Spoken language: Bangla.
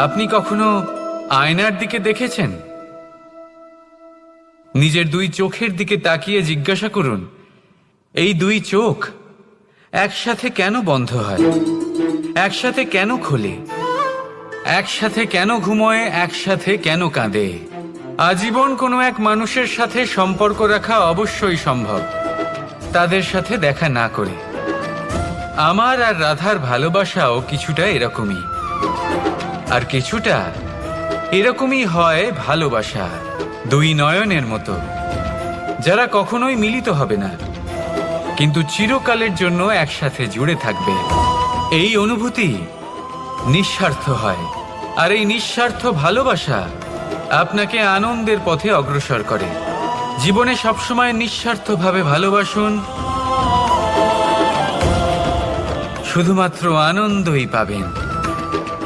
আপনি কখনো আয়নার দিকে দেখেছেন? নিজের দুই চোখের দিকে তাকিয়ে জিজ্ঞাসা করুন, এই দুই চোখ একসাথে কেন বন্ধ হয়, একসাথে কেন খোলে, একসাথে কেন ঘুমোয়, একসাথে কেন কাঁদে? আজীবন কোনো এক মানুষের সাথে সম্পর্ক রাখা অবশ্যই সম্ভব, তাদের সাথে দেখা না করে। আমার আর রাধার ভালোবাসাও কিছুটা এরকমই, আর কিছুটা এরকমই হয় ভালোবাসা দুই নয়নের মতো, যারা কখনোই মিলিত হবে না, কিন্তু চিরকালের জন্য একসাথে জুড়ে থাকবে। এই অনুভূতি নিঃস্বার্থ হয়, আর এই নিঃস্বার্থ ভালোবাসা আপনাকে আনন্দের পথে অগ্রসর করে। জীবনে সবসময় নিঃস্বার্থভাবে ভালোবাসুন, শুধুমাত্র আনন্দই পাবেন।